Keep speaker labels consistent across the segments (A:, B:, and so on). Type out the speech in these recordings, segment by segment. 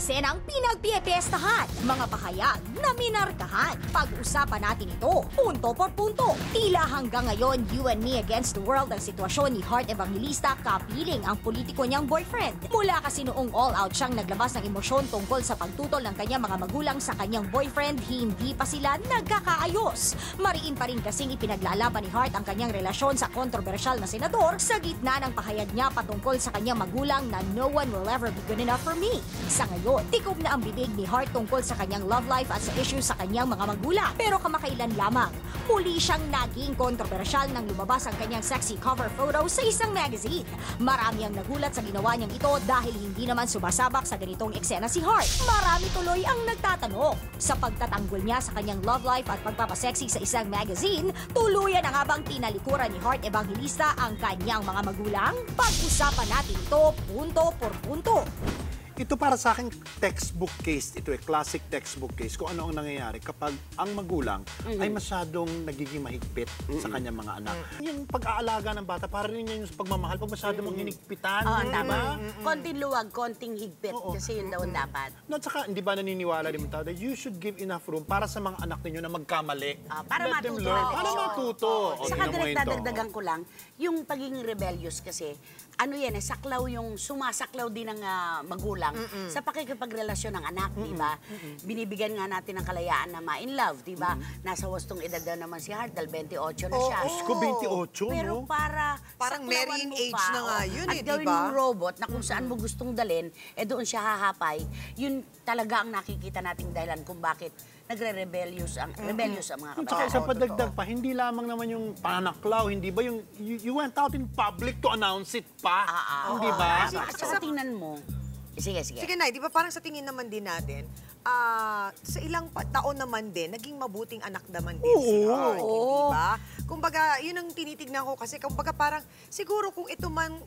A: eksenang pinagpiepestahan, mga pahayag na minarkahan. Pag-usapan natin ito, punto por punto. Tila hanggang ngayon, you and me against the world ang sitwasyon ni Heart Evangelista kapiling ang politiko niyang boyfriend. Mula kasi noong all-out siyang naglabas ng emosyon tungkol sa pagtutol ng kanyang mga magulang sa kanyang boyfriend, hindi pa sila nagkakaayos. Mariin pa rin kasing ipinaglalaban ni Heart ang kanyang relasyon sa kontrobersyal na senador sa gitna ng pahayag niya patungkol sa kanyang magulang na no one will ever be good enough for me. Sa ngayon, tikom na ang bibig ni Heart tungkol sa kanyang love life at sa issues sa kanyang mga magulang. Pero kamakailan lamang, muli siyang naging kontrobersyal nang lumabas ang kanyang sexy cover photo sa isang magazine. Marami ang nagulat sa ginawa niyang ito dahil hindi naman sumasabak sa ganitong eksena si Heart. Marami tuloy ang nagtatanong. Sa pagtatanggol niya sa kanyang love life at pagpapasexy sa isang magazine, tuluyan na nga bang tinalikuran ni Heart Evangelista ang kanyang mga magulang? Pag-usapan natin ito punto por punto.
B: Ito para sa akin textbook case. Ito classic textbook case kung ano ang nangyayari kapag ang magulang ay masyadong nagiging mahigpit sa kanyang mga anak. Yung pag-aalaga ng bata, para rin yan yung pagmamahal, pag masyadong mong hinigpitan.
C: Tama. Konting luwag, konting higpit. Kasi yun daw ang dapat.
B: No, at saka, hindi ba naniniwala din mo tao that you should give enough room para sa mga anak ninyo na magkamali?
C: Para
B: Let them
C: matuto.
B: learn. Para matuto.
C: Saka direct dadagdagan ko lang, yung pagiging rebellious kasi, ano yan saklaw yung sumasaklaw din ng magulang sa pakikipagrelasyon ng anak, di ba? Binibigyan nga natin ng kalayaan na ma-in love, di ba? Nasa wastong edad na naman si Heart, dahil 28 na siya.
B: Ko 28,
C: Pero
B: no?
C: parang
D: marrying age na nga yun
C: at
D: di
C: gawin
D: ba?
C: mong robot na kung saan mo gustong dalhin, doon siya hahapay. Yun talaga ang nakikita nating dahilan kung bakit nagre-rebellious ang mga
B: At saka
C: kapatid.
B: sa padagdag pa, hindi lamang naman yung panaklaw, hindi ba yung you went out in public to announce it pa? Hindi ba?
C: At saka tingnan mo. Sige.
D: Sige na, di ba parang sa tingin naman din natin, sa ilang taon naman din, naging mabuting anak naman din si Heart, di ba? Kumbaga, yun ang tinitignan ko kasi kumbaga parang siguro kung ito man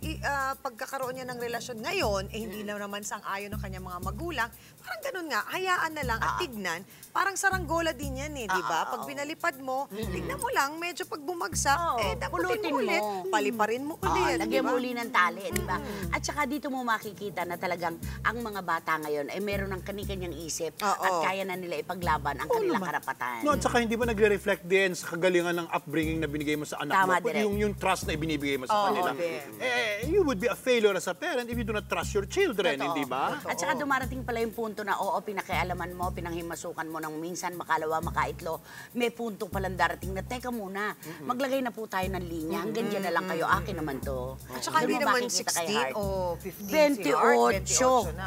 D: pagkakaroon niya ng relasyon ngayon, hindi na naman sang-ayon ng kanyang mga magulang, parang ganun nga, hayaan na lang at tignan, parang saranggola din yan di ba? Pag binalipad mo, tignan mo lang, medyo pag bumagsak, daputin mo ulit, paliparin mo ulit, di
C: Lagyan
D: ba?
C: mo uli ng tali, di ba? At saka dito mo makikita na talagang ang mga bata ngayon ay meron ng kani-kanyang isip at kaya na nila ipaglaban ang kanilang karapatan.
B: No, at saka hindi ba nagre-reflect din sa kagalingan ng upbringing na binigay mo sa anak
C: Tama,
B: mo?
C: direct.
B: Yung trust na ibinibigay mo sa kanila. You would be a failure as a parent if you do not trust your children, hindi ba?
C: At saka dumarating pala yung punto na pinakialaman mo, pinanghimasukan mo ng minsan makalawa, makaitlo. May punto palang darating na, teka muna, maglagay na po tayo ng linya. Hanggang dyan na lang kayo, akin naman to.
D: At saka
C: Doon
D: hindi
C: mo
D: naman
C: makikita kay
D: 16
C: Heart.
D: o 15 si Heart, 28 na.